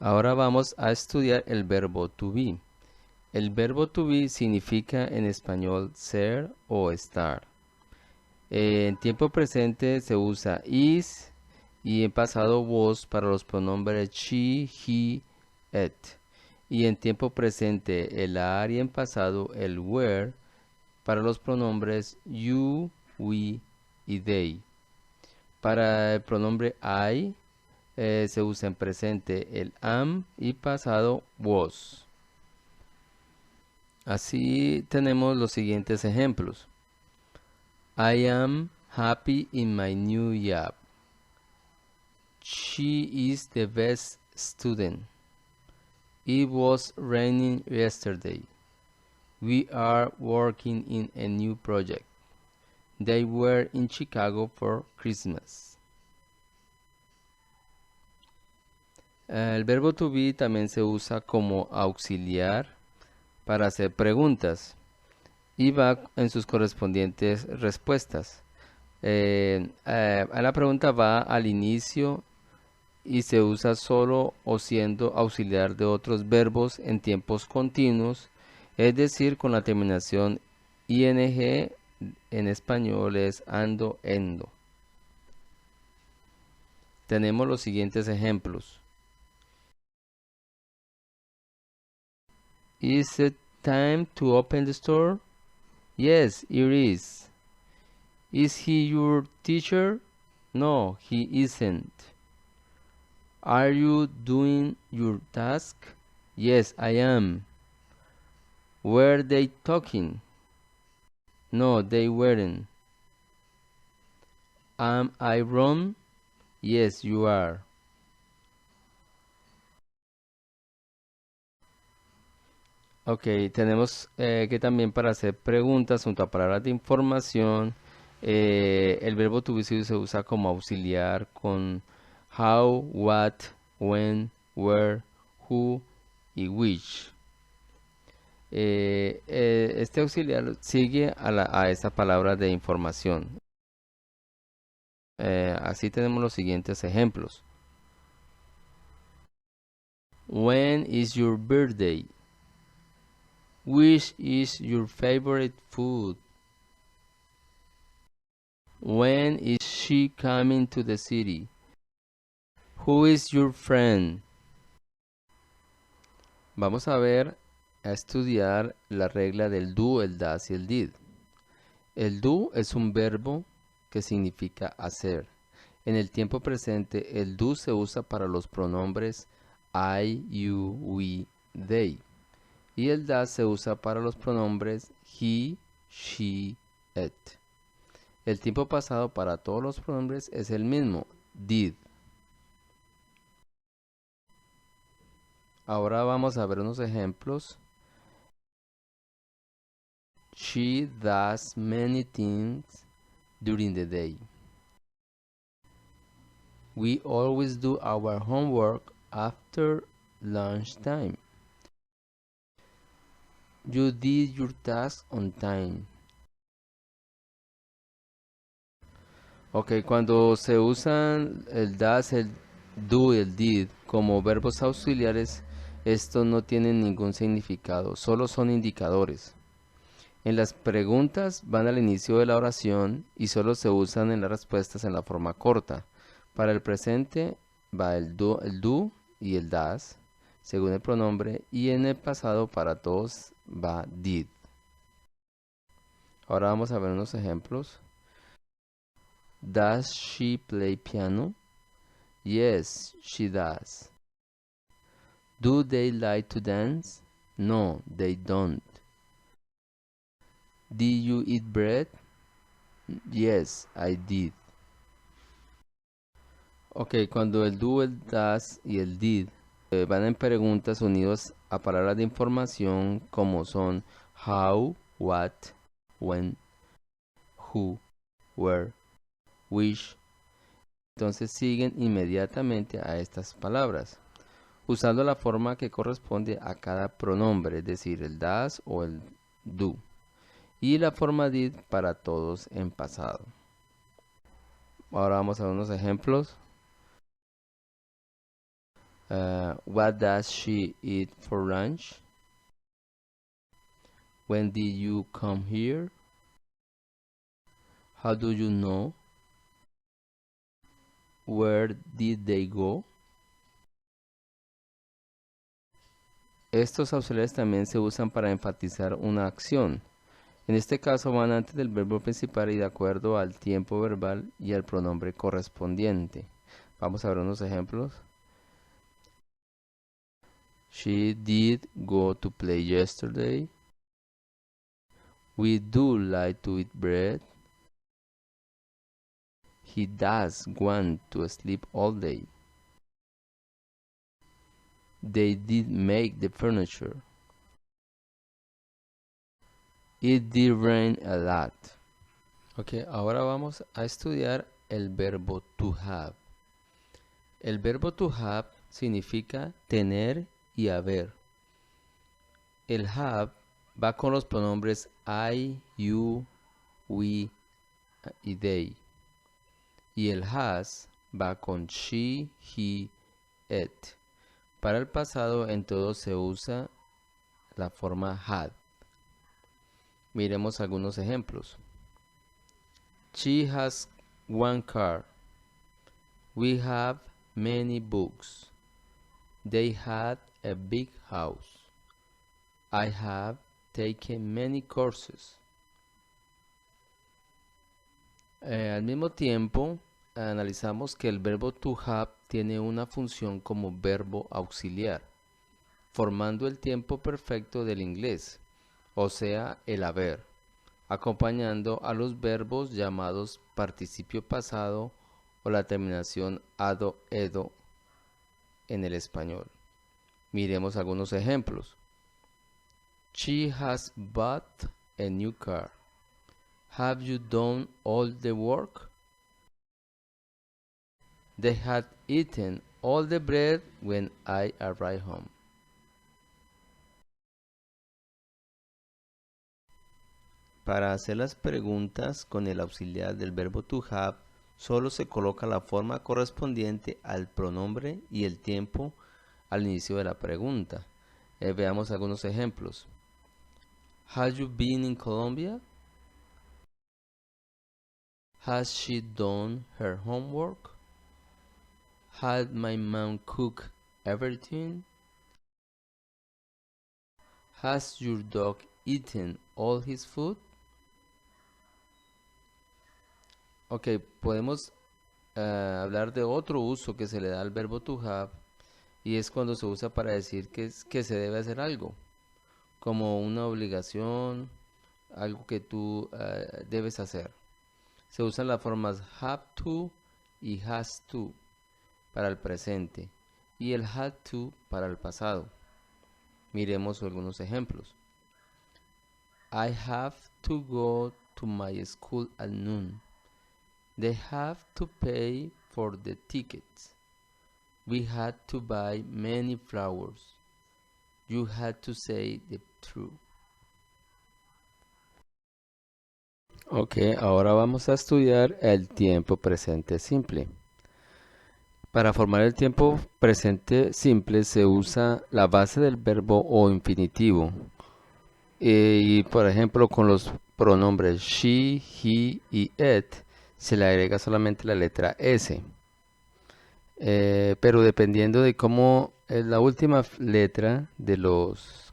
Ahora vamos a estudiar el verbo to be. El verbo to be significa en español ser o estar. En tiempo presente se usa is y en pasado was para los pronombres she, he, it. Y en tiempo presente el are y en pasado el were para los pronombres you, we y they. Para el pronombre I se usa en presente el am y pasado was. Así tenemos los siguientes ejemplos. I am happy in my new job. She is the best student. It was raining yesterday. We are working in a new project. They were in Chicago for Christmas. El verbo to be también se usa como auxiliar para hacer preguntas y va en sus correspondientes respuestas. A la pregunta va al inicio y se usa solo o siendo auxiliar de otros verbos en tiempos continuos, es decir, con la terminación ing en español es ando, endo. Tenemos los siguientes ejemplos. Is it time to open the store? Yes, it is. Is he your teacher? No, he isn't. Are you doing your task? Yes, I am. Were they talking? No, they weren't. Am I wrong? Yes, you are. Ok, tenemos que también para hacer preguntas junto a palabras de información, el verbo to be se usa como auxiliar con how, what, when, where, who y which. Este auxiliar sigue a esta palabra de información. Así tenemos los siguientes ejemplos. When is your birthday? Which is your favorite food? When is she coming to the city? Who is your friend? Vamos a estudiar la regla del do, el das y el did. El do es un verbo que significa hacer. En el tiempo presente, el do se usa para los pronombres I, you, we, they. Y el das se usa para los pronombres he, she, it. El tiempo pasado para todos los pronombres es el mismo, did. Ahora vamos a ver unos ejemplos. She does many things during the day. We always do our homework after lunchtime. You did your task on time. Ok, cuando se usan el das, el do y el did como verbos auxiliares, estos no tienen ningún significado, solo son indicadores. En las preguntas van al inicio de la oración y solo se usan en las respuestas en la forma corta. Para el presente va el do y el das, según el pronombre, y en el pasado para todos va did. Ahora vamos a ver unos ejemplos. Does she play piano? Yes, she does. Do they like to dance? No, they don't. Did you eat bread? Yes, I did. Ok, cuando el do, el das y el did van en preguntas unidos a palabras de información como son how, what, when, who, where, which, entonces siguen inmediatamente a estas palabras, usando la forma que corresponde a cada pronombre, es decir, el das o el do, y la forma did para todos en pasado. Ahora vamos a ver unos ejemplos. What does she eat for lunch? When did you come here? How do you know? Where did they go? Estos auxiliares también se usan para enfatizar una acción. En este caso van antes del verbo principal y de acuerdo al tiempo verbal y al pronombre correspondiente. Vamos a ver unos ejemplos. She did go to play yesterday. We do like to eat bread. He does want to sleep all day. They did make the furniture. It did rain a lot. Ok, ahora vamos a estudiar el verbo to have. El verbo to have significa tener y haber. El have va con los pronombres I, you, we y they. Y el has va con she, he, it. Para el pasado en todo se usa la forma had. Miremos algunos ejemplos. She has one car. We have many books. They had a big house. I have taken many courses. Al mismo tiempo, analizamos que el verbo to have tiene una función como verbo auxiliar, formando el tiempo perfecto del inglés, o sea, el haber, acompañando a los verbos llamados participio pasado o la terminación ado, edo en el español. Miremos algunos ejemplos. She has bought a new car. Have you done all the work? They had eaten all the bread when I arrived home. Para hacer las preguntas con el auxiliar del verbo to have, solo se coloca la forma correspondiente al pronombre y el tiempo al inicio de la pregunta. Veamos algunos ejemplos. Have you been in Colombia? Has she done her homework? Had my mom cooked everything? Has your dog eaten all his food? Ok, podemos hablar de otro uso que se le da al verbo to have y es cuando se usa para decir que se debe hacer algo, como una obligación, algo que tú debes hacer. Se usan las formas have to y has to para el presente y el had to para el pasado. Miremos algunos ejemplos. I have to go to my school at noon. They have to pay for the tickets. We had to buy many flowers. You had to say the truth. Ok, ahora vamos a estudiar el tiempo presente simple. Para formar el tiempo presente simple se usa la base del verbo o infinitivo. Y por ejemplo con los pronombres she, he y it se le agrega solamente la letra S. Pero dependiendo de cómo es la última letra de los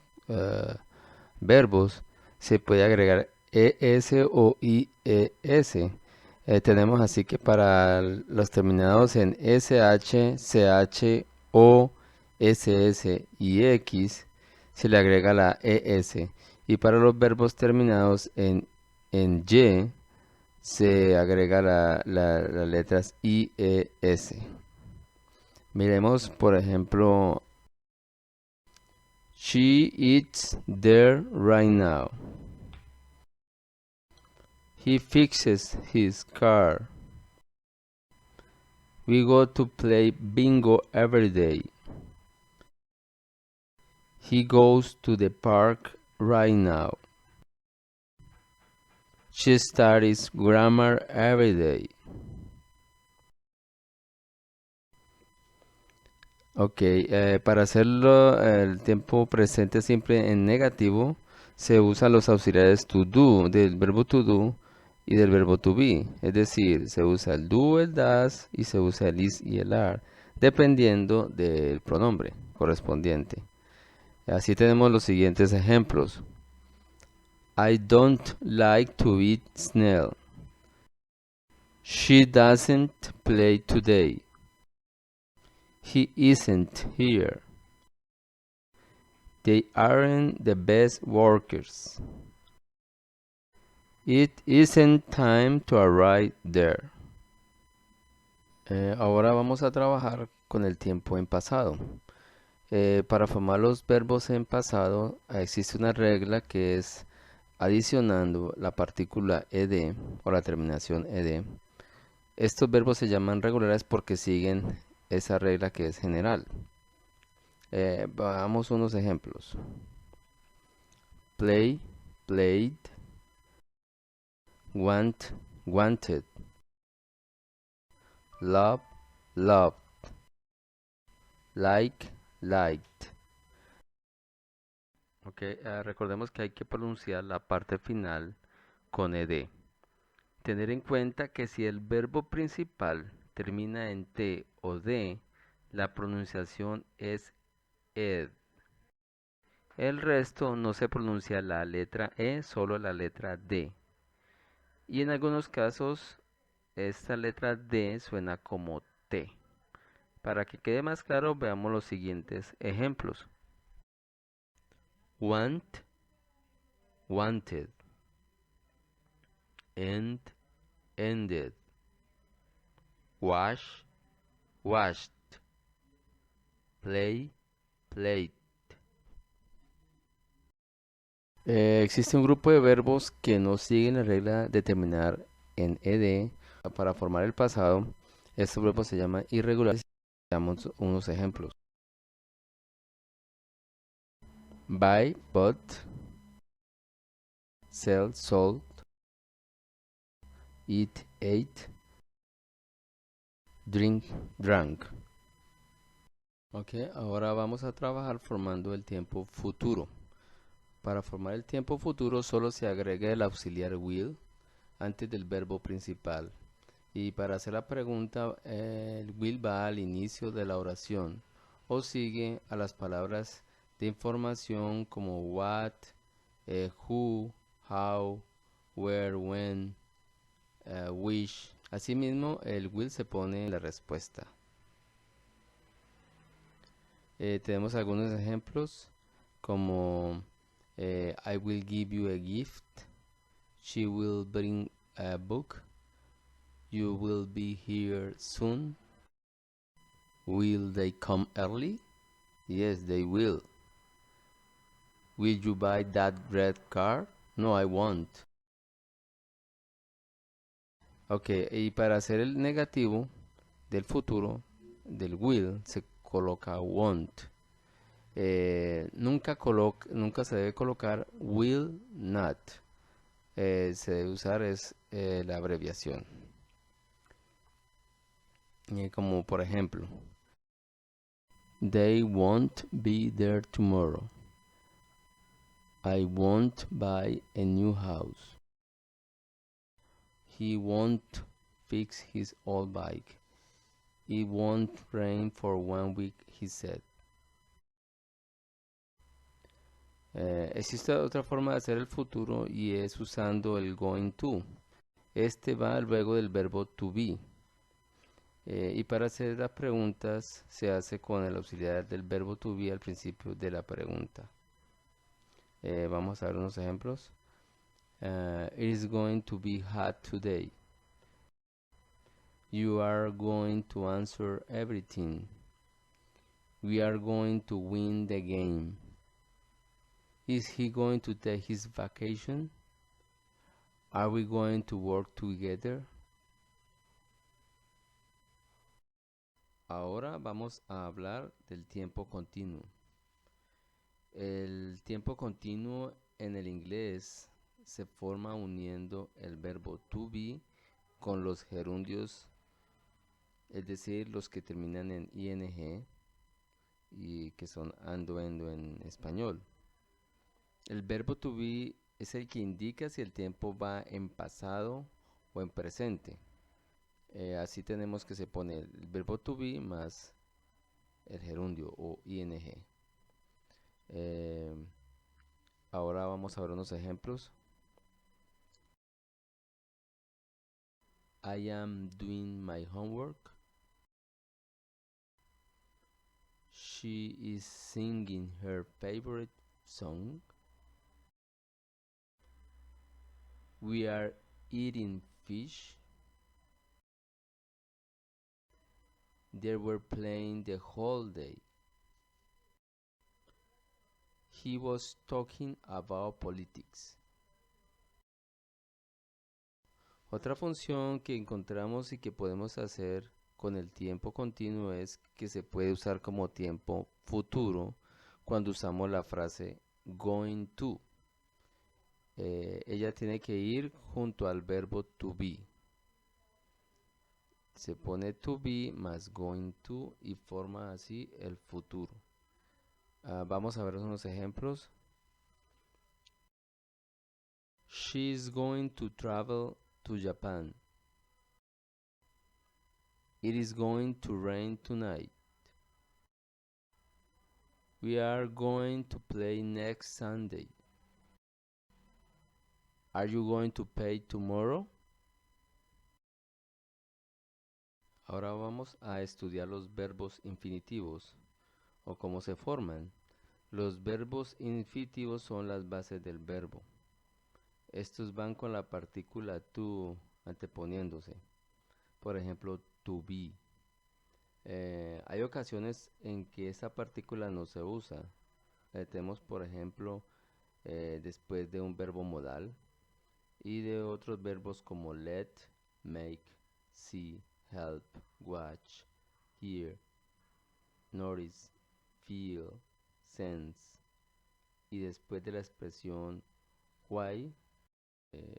verbos, se puede agregar ES o IES. Tenemos así que para los terminados en SH, CH, O, SS y X se le agrega la ES. Y para los verbos terminados en Y se agrega las letras IES. Miremos, por ejemplo, she eats there right now. He fixes his car. We go to play bingo every day. He goes to the park right now. She studies grammar every day. Ok, para hacerlo el tiempo presente siempre en negativo, se usan los auxiliares to do, del verbo to do y del verbo to be. Es decir, se usa el do, el das y se usa el is y el are, dependiendo del pronombre correspondiente. Así tenemos los siguientes ejemplos. I don't like to eat snail. She doesn't play today. He isn't here. They aren't the best workers. It isn't time to arrive there. Ahora vamos a trabajar con el tiempo en pasado. Para formar los verbos en pasado existe una regla que es adicionando la partícula ed o la terminación ed. Estos verbos se llaman regulares porque siguen esa regla que es general. Veamos unos ejemplos. Play, played, want, wanted, love, loved, like, liked. Ok, recordemos que hay que pronunciar la parte final con ed. Tener en cuenta que si el verbo principal termina en t o d, la pronunciación es ed. El resto no se pronuncia la letra e, solo la letra d. Y en algunos casos esta letra d suena como t. Para que quede más claro, veamos los siguientes ejemplos. Want, wanted. End, ended. Wash, washed. Play, played. Existe un grupo de verbos que no siguen la regla de terminar en ed. Para formar el pasado, estos verbos se llaman irregulares. Veamos unos ejemplos. Buy, bought. Sell, sold. Eat, ate. Drink, drank. Ok, ahora vamos a trabajar formando el tiempo futuro. Para formar el tiempo futuro solo se agrega el auxiliar will antes del verbo principal. Y para hacer la pregunta, el will va al inicio de la oración o sigue a las palabras de información como what, who, how, where, when, which. Asimismo, el will se pone en la respuesta. Tenemos algunos ejemplos como I will give you a gift. She will bring a book. You will be here soon. Will they come early? Yes, they will. Will you buy that red car? No, I won't. Ok, y para hacer el negativo del futuro, del will, se coloca won't. Nunca se debe colocar will not. Se debe usar la abreviación. Como por ejemplo, they won't be there tomorrow. I won't buy a new house. He won't fix his old bike. It won't rain for 1 week, he said. Existe otra forma de hacer el futuro y es usando el going to. Este va luego del verbo to be. Y para hacer las preguntas se hace con el auxiliar del verbo to be al principio de la pregunta. Vamos a ver unos ejemplos. It is going to be hot today. You are going to answer everything. We are going to win the game. Is he going to take his vacation? Are we going to work together? Ahora vamos a hablar del tiempo continuo. El tiempo continuo en el inglés se forma uniendo el verbo to be con los gerundios, es decir, los que terminan en ing, y que son ando, endo en español. El verbo to be es el que indica si el tiempo va en pasado o en presente. Así tenemos que se pone el verbo to be más el gerundio o ing. Eh, Ahora vamos a ver unos ejemplos. I am doing my homework. She is singing her favorite song. We are eating fish. They were playing the whole day. He was talking about politics. Otra función que encontramos y que podemos hacer con el tiempo continuo es que se puede usar como tiempo futuro cuando usamos la frase going to. Ella tiene que ir junto al verbo to be. Se pone to be más going to y forma así el futuro. Vamos a ver unos ejemplos. She is going to travel to Japan. It is going to rain tonight. We are going to play next Sunday. Are you going to pay tomorrow? Ahora vamos a estudiar los verbos infinitivos o cómo se forman. Los verbos infinitivos son las bases del verbo. Estos van con la partícula to anteponiéndose. Por ejemplo, to be. Hay ocasiones en que esa partícula no se usa. Tenemos, por ejemplo, después de un verbo modal y de otros verbos como let, make, see, help, watch, hear, notice, feel, sense. Y después de la expresión why,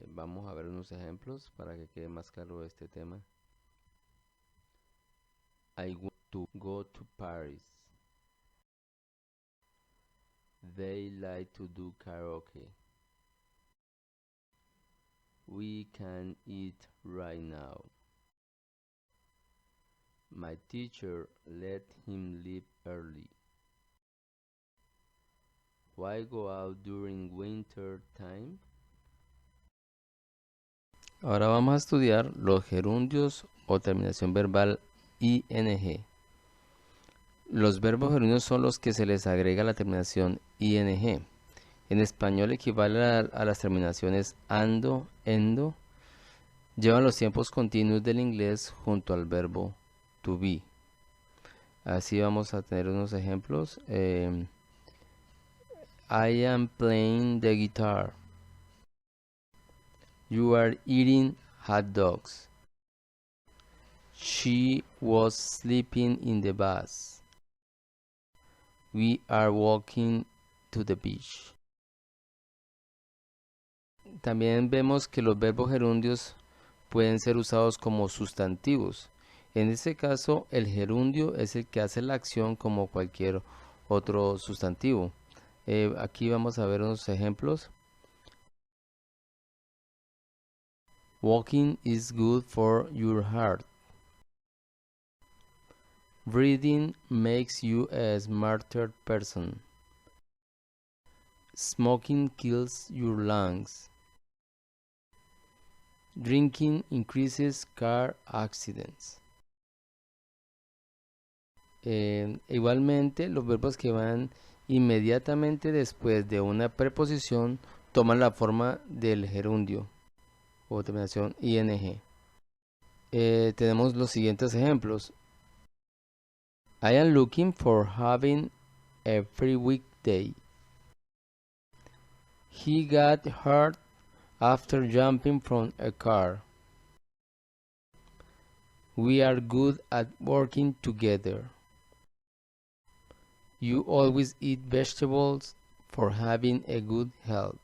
vamos a ver unos ejemplos para que quede más claro este tema. I want to go to Paris. They like to do karaoke. We can eat right now. My teacher let him leave early. Why go out during winter time? Ahora vamos a estudiar los gerundios o terminación verbal ing. Los verbos gerundios son los que se les agrega la terminación ing. En español equivale a las terminaciones ando, endo. Llevan los tiempos continuos del inglés junto al verbo to be. Así vamos a tener unos ejemplos. I am playing the guitar. You are eating hot dogs. She was sleeping in the bus. We are walking to the beach. También vemos que los verbos gerundios pueden ser usados como sustantivos. En este caso, el gerundio es el que hace la acción como cualquier otro sustantivo. Aquí vamos a ver unos ejemplos. Walking is good for your heart. Reading makes you a smarter person. Smoking kills your lungs. Drinking increases car accidents. Igualmente, los verbos que van inmediatamente después de una preposición toman la forma del gerundio o terminación ing. Tenemos los siguientes ejemplos. I am looking for having a free weekday. He got hurt after jumping from a car. We are good at working together. You always eat vegetables for having a good health.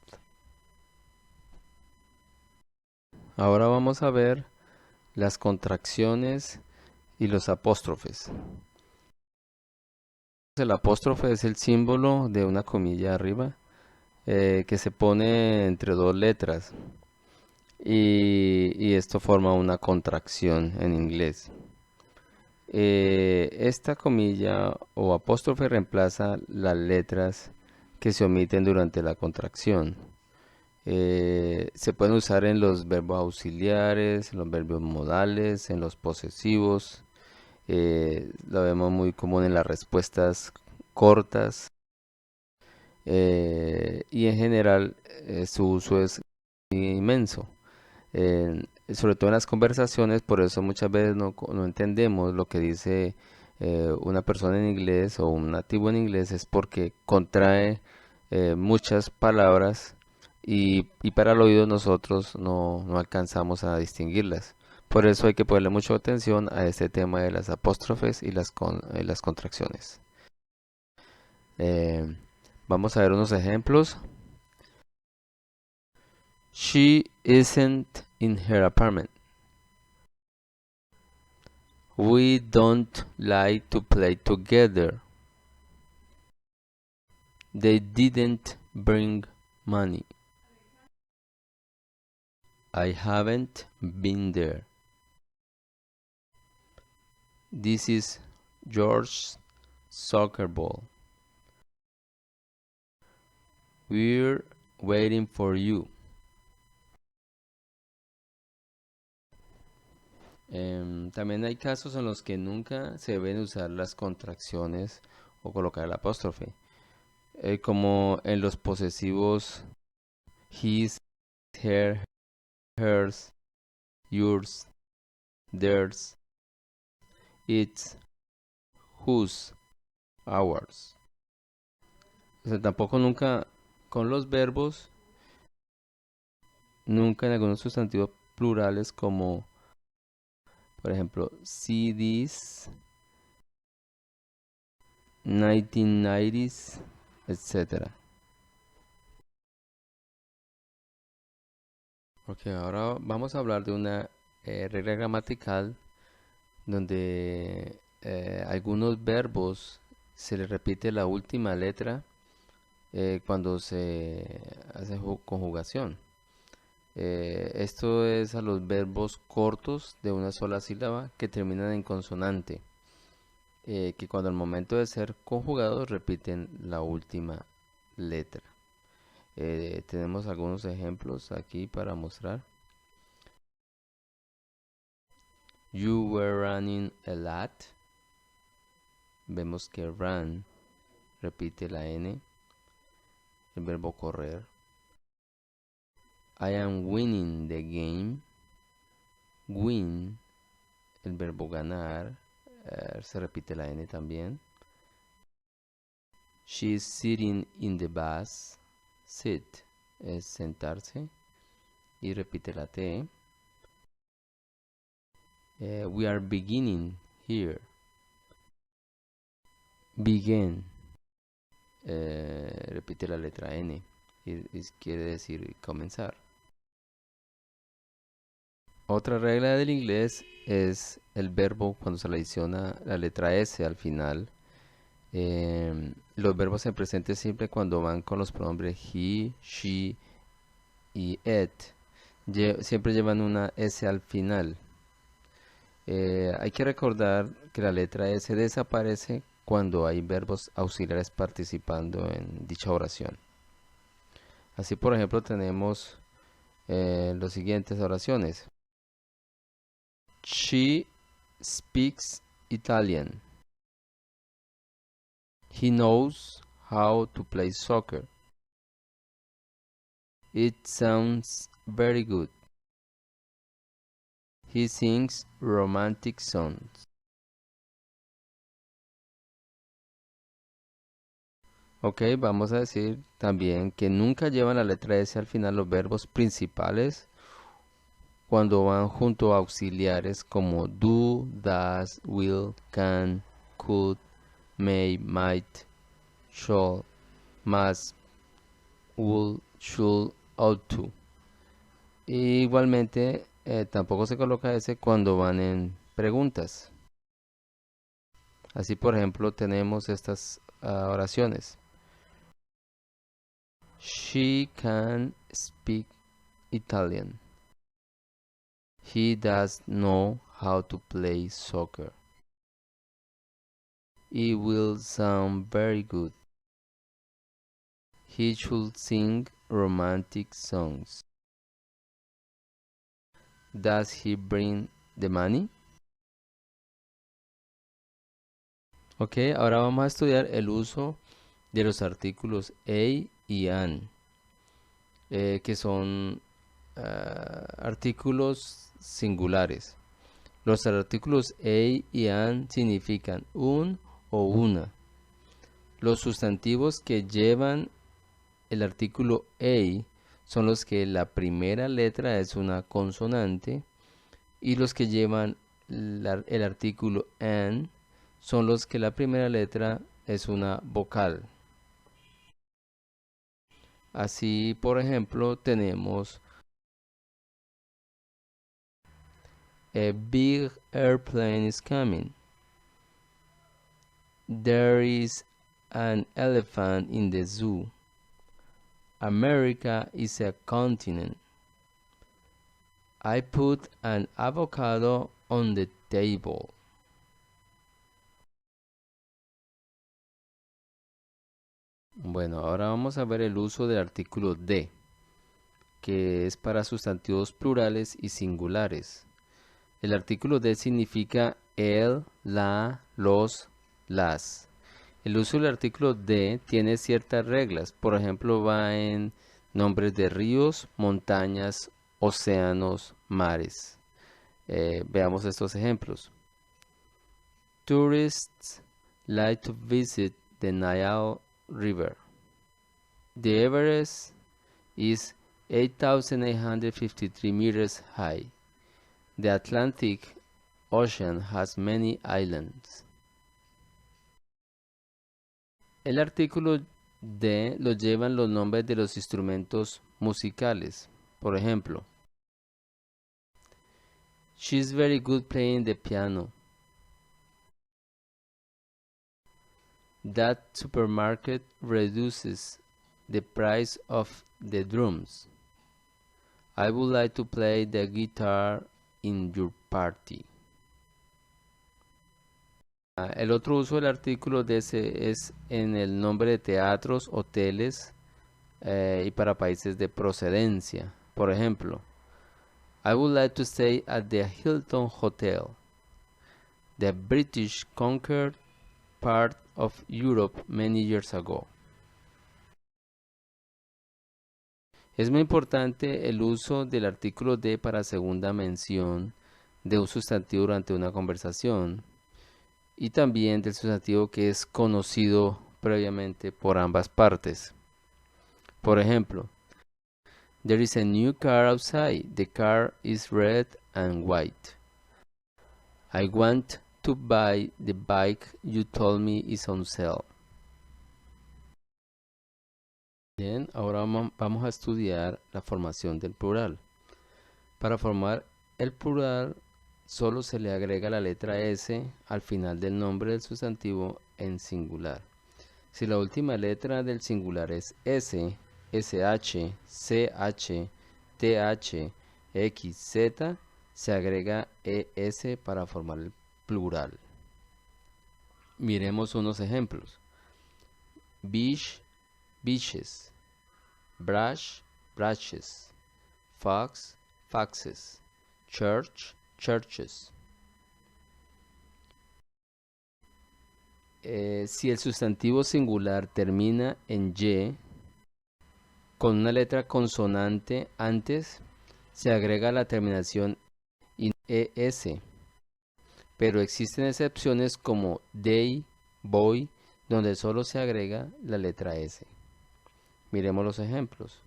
Ahora vamos a ver las contracciones y los apóstrofes. El apóstrofe es el símbolo de una comilla arriba que se pone entre dos letras y esto forma una contracción en inglés. Esta comilla o apóstrofe reemplaza las letras que se omiten durante la contracción. Se pueden usar en los verbos auxiliares, en los verbos modales, en los posesivos. Lo vemos muy común en las respuestas cortas. Y en general su uso es inmenso. Sobre todo en las conversaciones, por eso muchas veces no entendemos lo que dice una persona en inglés o un nativo en inglés, es porque contrae muchas palabras y para el oído nosotros no alcanzamos a distinguirlas. Por eso hay que ponerle mucha atención a este tema de las apóstrofes y las contracciones. Eh, Vamos a ver unos ejemplos. She isn't in her apartment. We don't like to play together. They didn't bring money. I haven't been there. This is George's soccer ball. We're waiting for you. También hay casos en los que nunca se deben usar las contracciones o colocar el apóstrofe, como en los posesivos his, her, hers, yours, theirs, its, whose, ours. O sea, tampoco nunca con los verbos, nunca en algunos sustantivos plurales como, por ejemplo, CDs, 1990s, etc. Ok, ahora vamos a hablar de una regla gramatical donde algunos verbos se les repite la última letra cuando se hace conjugación. Esto es a los verbos cortos de una sola sílaba que terminan en consonante, que cuando al momento de ser conjugados repiten la última letra. Tenemos algunos ejemplos aquí para mostrar. You were running a lot. Vemos que run repite la N, el verbo correr. I am winning the game. Win, el verbo ganar, se repite la N también. She is sitting in the bus. Sit es sentarse y repite la T. We are beginning here. Begin repite la letra N y quiere decir comenzar. Otra regla del inglés es el verbo cuando se le adiciona la letra S al final. Los verbos en presente simple cuando van con los pronombres he, she y it siempre llevan una S al final. Hay que recordar que la letra S desaparece cuando hay verbos auxiliares participando en dicha oración. Así, por ejemplo, tenemos las siguientes oraciones. She speaks Italian. He knows how to play soccer. It sounds very good. He sings romantic songs. Ok, vamos a decir también que nunca llevan la letra S al final los verbos principales cuando van junto a auxiliares como do, does, will, can, could, may, might, shall, must, would, should, ought to. Igualmente, tampoco se coloca S cuando van en preguntas. Así, por ejemplo, tenemos estas oraciones. She can speak Italian. He does know how to play soccer. It will sound very good. He should sing romantic songs. Does he bring the money? Ok, ahora vamos a estudiar el uso de los artículos a y an, que son artículos singulares. Los artículos a y an significan un o una. Los sustantivos que llevan el artículo a son los que la primera letra es una consonante, y los que llevan el artículo an son los que la primera letra es una vocal. Así, por ejemplo, tenemos a big airplane is coming. There is an elephant in the zoo. America is a continent. I put an avocado on the table. Bueno, ahora vamos a ver el uso del artículo de, que es para sustantivos plurales y singulares. El artículo de significa el, la, los, las. El uso del artículo de tiene ciertas reglas. Por ejemplo, va en nombres de ríos, montañas, océanos, mares. Veamos estos ejemplos. Tourists like to visit the Nile River. The Everest is 8,853 meters high. The Atlantic Ocean has many islands. El artículo de lo llevan los nombres de los instrumentos musicales. Por ejemplo, she's very good playing the piano. That supermarket reduces the price of the drums. I would like to play the guitar in your party. El otro uso del artículo de ese es en el nombre de teatros, hoteles y para países de procedencia. Por ejemplo, I would like to stay at the Hilton Hotel. The British conquered part of Europe many years ago. Es muy importante el uso del artículo de para segunda mención de un sustantivo durante una conversación, y también del sustantivo que es conocido previamente por ambas partes. Por ejemplo, there is a new car outside. The car is red and white. I want to buy the bike you told me is on sale. Bien, ahora vamos a estudiar la formación del plural. Para formar el plural, solo se le agrega la letra S al final del nombre del sustantivo en singular. Si la última letra del singular es S, SH, CH, TH, XZ, se agrega ES para formar el plural. Miremos unos ejemplos. Beach, beaches. Brush, brushes. Fox, foxes. Church, churches. Si el sustantivo singular termina en Y, con una letra consonante antes, se agrega la terminación en ES. Pero existen excepciones como they, boy, donde solo se agrega la letra S. Miremos los ejemplos.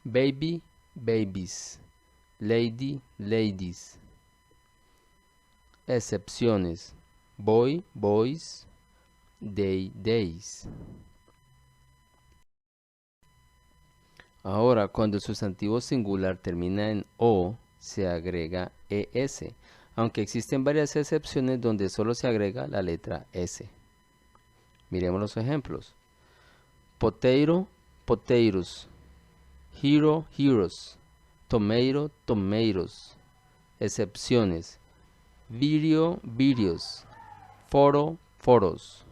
Baby, babies. Lady, ladies. Excepciones. Boy, boys. They, days. Ahora, cuando el sustantivo singular termina en O, se agrega ES, aunque existen varias excepciones donde solo se agrega la letra S. Miremos los ejemplos. Potato, potatoes. Hero, heroes. Tomato, tomatoes. Excepciones. Video, videos. Photo, photos.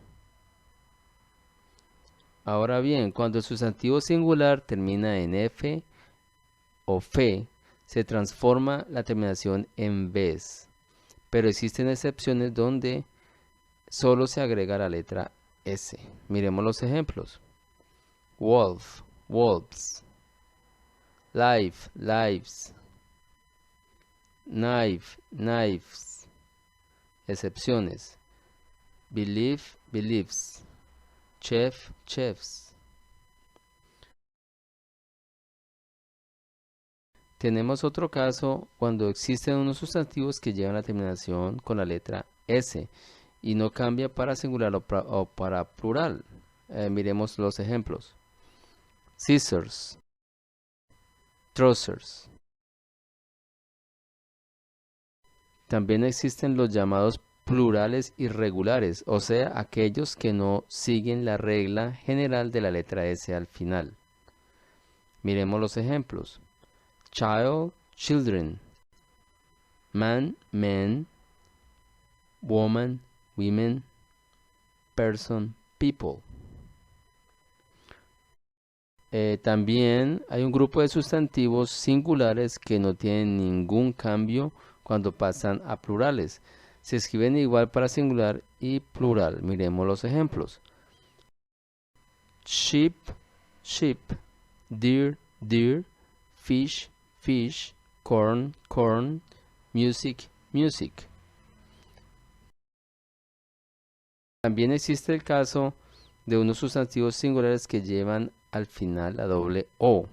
Ahora bien, cuando el sustantivo singular termina en F o fe, se transforma la terminación en vez. Pero existen excepciones donde solo se agrega la letra S. Miremos los ejemplos. Wolf, wolves. Life, lives. Knife, knives. Excepciones. Believe, believes. Chef, chefs. Tenemos otro caso cuando existen unos sustantivos que llevan la terminación con la letra S y no cambia para singular o para plural. Miremos los ejemplos. Scissors, trousers. También existen los llamados plurales irregulares, o sea, aquellos que no siguen la regla general de la letra S al final. Miremos los ejemplos. Child, children. Man, men. Woman, women. Person, people. También hay un grupo de sustantivos singulares que no tienen ningún cambio cuando pasan a plurales. Se escriben igual para singular y plural. Miremos los ejemplos. Sheep, sheep. Deer, deer. Fish, fish. Corn, corn. Music, music. También existe el caso de unos sustantivos singulares que llevan al final la doble O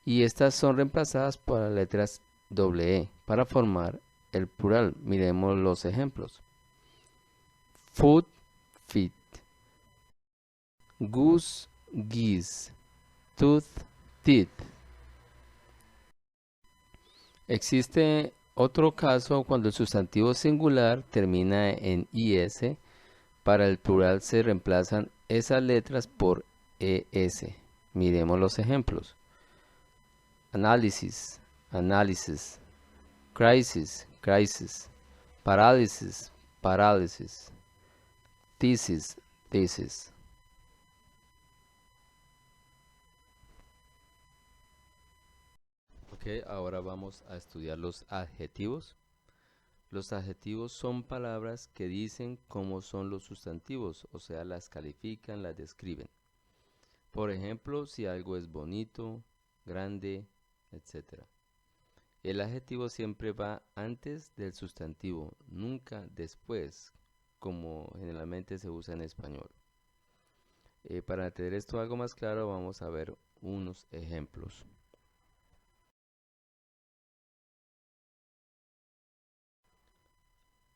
y estas son reemplazadas por las letras doble E para formar el plural. Miremos los ejemplos. Food, feet. Goose, geese. Tooth, teeth. Existe otro caso cuando el sustantivo singular termina en IS. Para el plural se reemplazan esas letras por ES. Miremos los ejemplos. Análisis, análisis. Crisis, crisis. Parálisis, parálisis. Thesis, thesis. Ok, ahora vamos a estudiar los adjetivos. Los adjetivos son palabras que dicen cómo son los sustantivos, o sea, las califican, las describen. Por ejemplo, si algo es bonito, grande, etc. El adjetivo siempre va antes del sustantivo, nunca después, como generalmente se usa en español. Para tener esto algo más claro, vamos a ver unos ejemplos.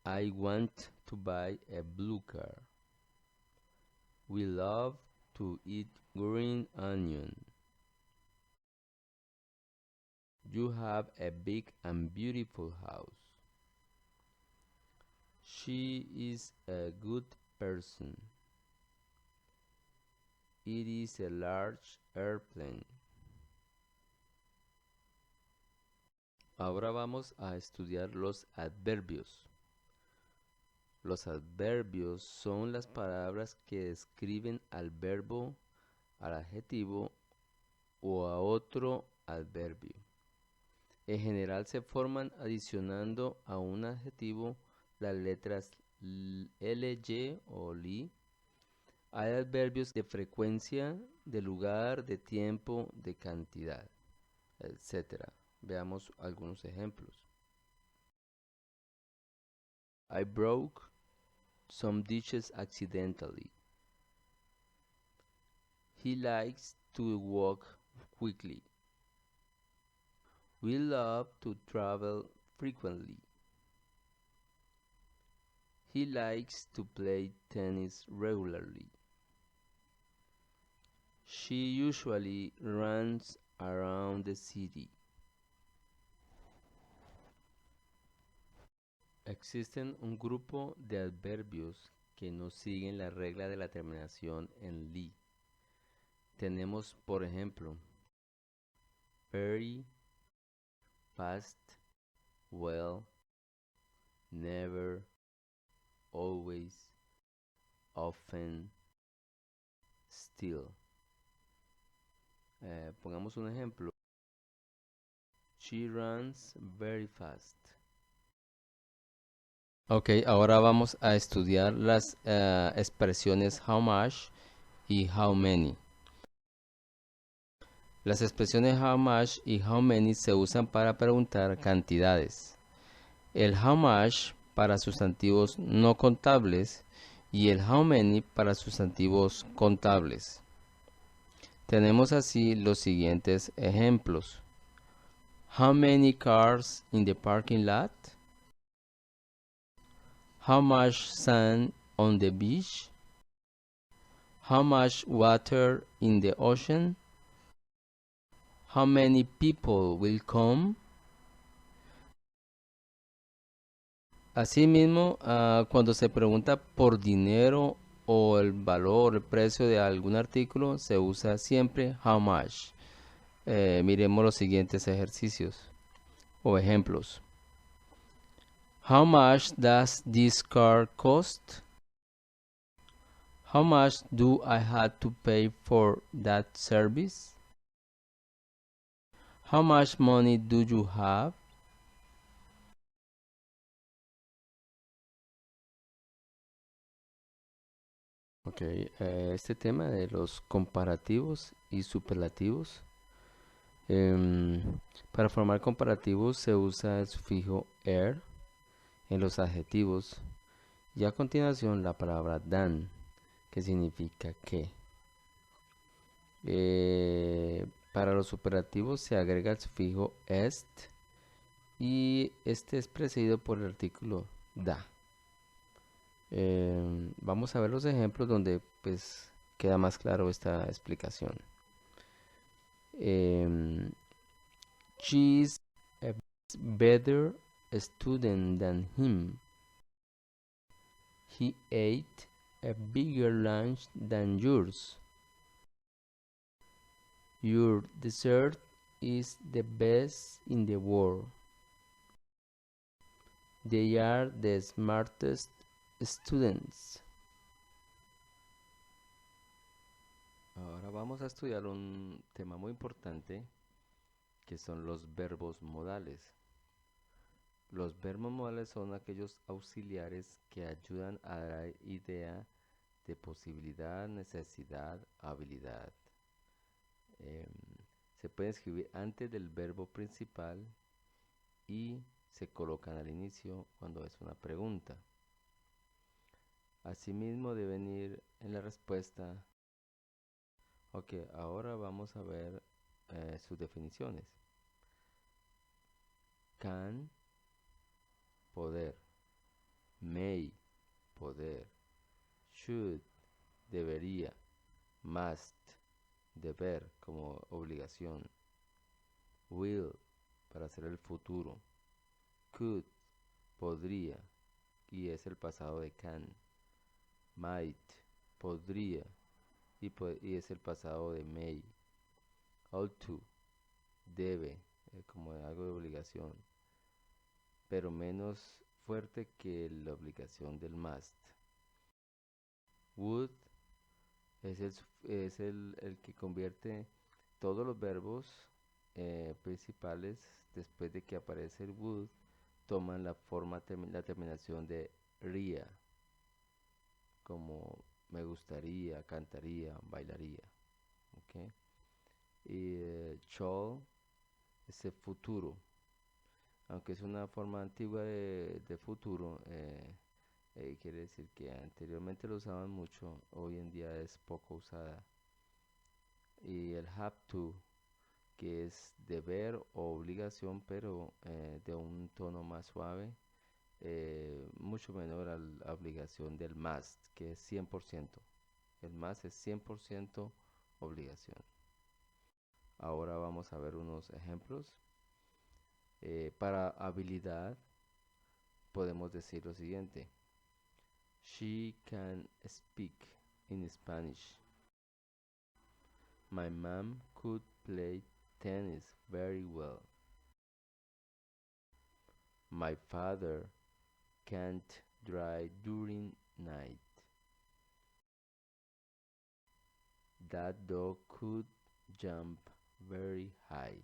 I want to buy a blue car. We love to eat green onion. You have a big and beautiful house. She is a good person. It is a large airplane. Ahora vamos a estudiar los adverbios. Los adverbios son las palabras que describen al verbo, al adjetivo o a otro adverbio. En general se forman adicionando a un adjetivo las letras ly o li. Hay adverbios de frecuencia, de lugar, de tiempo, de cantidad, etc. Veamos algunos ejemplos. I broke some dishes accidentally. He likes to walk quickly. We love to travel frequently. He likes to play tennis regularly. She usually runs around the city. Existen un grupo de adverbios que no siguen la regla de la terminación en "ly". Tenemos, por ejemplo, very, fast, well, never, always, often, still. Pongamos un ejemplo. She runs very fast. Ok, ahora vamos a estudiar las expresiones how much y how many. Las expresiones how much y how many se usan para preguntar cantidades. El how much para sustantivos no contables y el how many para sustantivos contables. Tenemos así los siguientes ejemplos. How many cars in the parking lot? How much sand on the beach? How much water in the ocean? How many people will come? Asimismo, cuando se pregunta por dinero o el valor, el precio de algún artículo, se usa siempre how much. Miremos los siguientes ejercicios o ejemplos. How much does this car cost? How much do I have to pay for that service? How much money do you have? Ok, este tema de los comparativos y superlativos. Para formar comparativos se usa el sufijo er en los adjetivos y a continuación la palabra than, que significa que. Para los superlativos se agrega el sufijo est y este es precedido por el artículo da. Vamos a ver los ejemplos donde pues queda más claro esta explicación. She's a better student than him. He ate a bigger lunch than yours. Your dessert is the best in the world. They are the smartest students. Ahora vamos a estudiar un tema muy importante que son los verbos modales. Los verbos modales son aquellos auxiliares que ayudan a dar idea de posibilidad, necesidad, habilidad. Se pueden escribir antes del verbo principal y se colocan al inicio cuando es una pregunta. Asimismo deben ir en la respuesta. Ok, ahora vamos a ver sus definiciones. Can, poder. May, poder. Should, debería. Must, deber como obligación. Will, para hacer el futuro. Could, podría, y es el pasado de can. Might, podría, y es el pasado de may. Ought to, debe, como algo de obligación, pero menos fuerte que la obligación del must. Would es el que convierte todos los verbos principales después de que aparece el would, toman la terminación de ría, como me gustaría, cantaría, bailaría. ¿Ok? Y shall es el futuro, aunque es una forma antigua de futuro, quiere decir que anteriormente lo usaban mucho, hoy en día es poco usada. Y el have to, que es deber o obligación, pero de un tono más suave, mucho menor a la obligación del must, que es 100%. El must es 100% obligación. Ahora vamos a ver unos ejemplos. Para habilidad podemos decir lo siguiente. She can speak in Spanish. My mom could play tennis very well. My father can't drive during night. That dog could jump very high.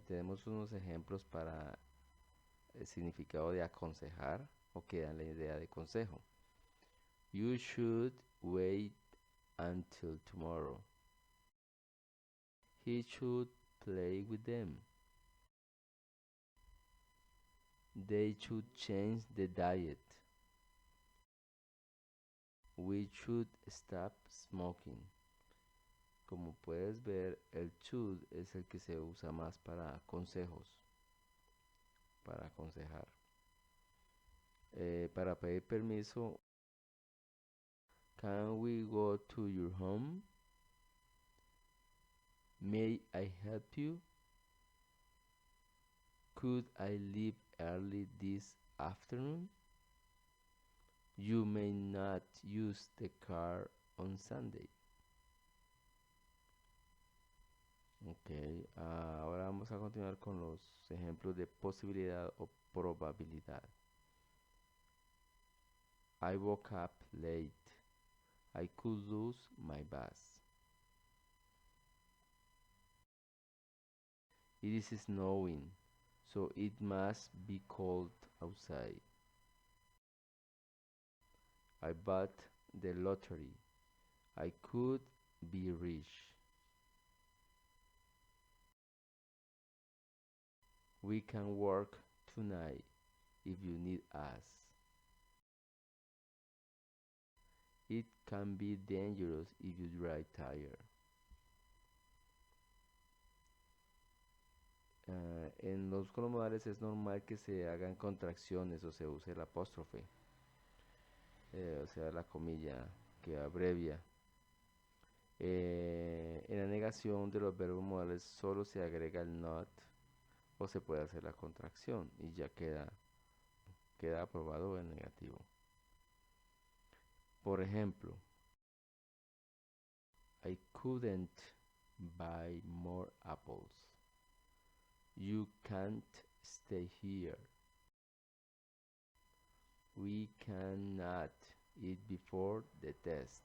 Tenemos unos ejemplos para el significado de aconsejar o que dan la idea de consejo. You should wait until tomorrow. He should play with them. They should change the diet. We should stop smoking. Como puedes ver, el should es el que se usa más para consejos, para aconsejar. Para pedir permiso, can we go to your home? May I help you? Could I leave early this afternoon? You may not use the car on Sunday. Ok, ahora vamos a continuar con los ejemplos de posibilidad o probabilidad. I woke up late. I could lose my bus. It is snowing, so it must be cold outside. I bought the lottery. I could be rich. We can work tonight if you need us. It can be dangerous if you drive tired. En los pronombrales es normal que se hagan contracciones o se use el apóstrofe, o sea, la comilla que abrevia. En la negación de los verbos modales solo se agrega el not o se puede hacer la contracción y ya queda aprobado el negativo. Por ejemplo, I couldn't buy more apples. You can't stay here. We cannot eat before the test.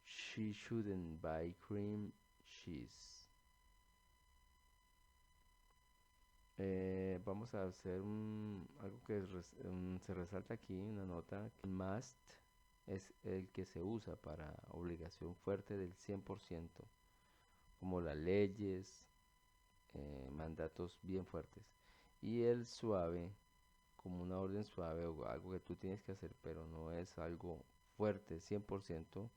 She shouldn't buy cream cheese. Vamos a hacer algo que se resalta aquí, una nota. Must es el que se usa para obligación fuerte del 100%, como las leyes, mandatos bien fuertes. Y el suave, como una orden suave o algo que tú tienes que hacer, pero no es algo fuerte, 100%,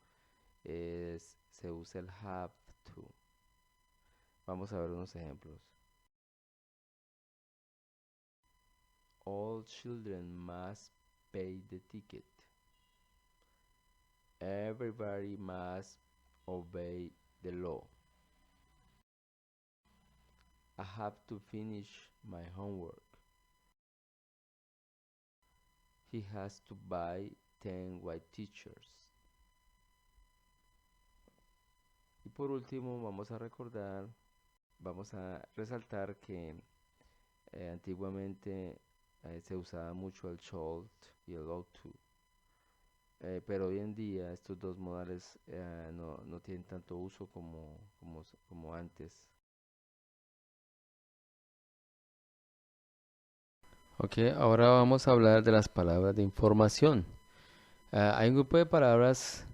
se usa el have to. Vamos a ver unos ejemplos. All children must pay the ticket. Everybody must obey the law. I have to finish my homework. He has to buy 10 white t-shirts. Y por último vamos a resaltar que antiguamente se usaba mucho el should y el ought to. Pero hoy en día estos dos modales no tienen tanto uso como antes. Ok, ahora vamos a hablar de las palabras de información. Hay un grupo de palabras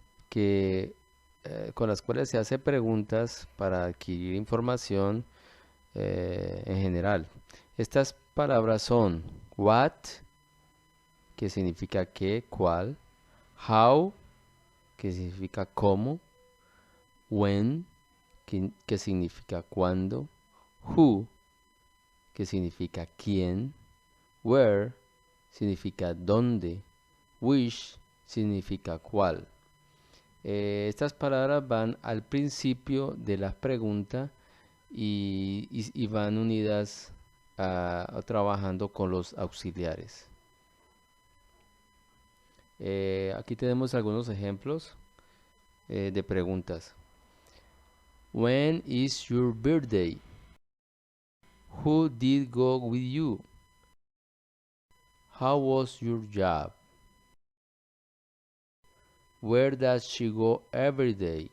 con las cuales se hace preguntas para adquirir información en general. Estas palabras son what, que significa qué, cuál, how, que significa cómo, when, que significa cuándo, who, que significa quién, where, significa dónde, which, significa cuál. Estas palabras van al principio de la pregunta y van unidas trabajando con los auxiliares. Aquí tenemos algunos ejemplos de preguntas. When is your birthday? Who did go with you? How was your job? Where does she go every day?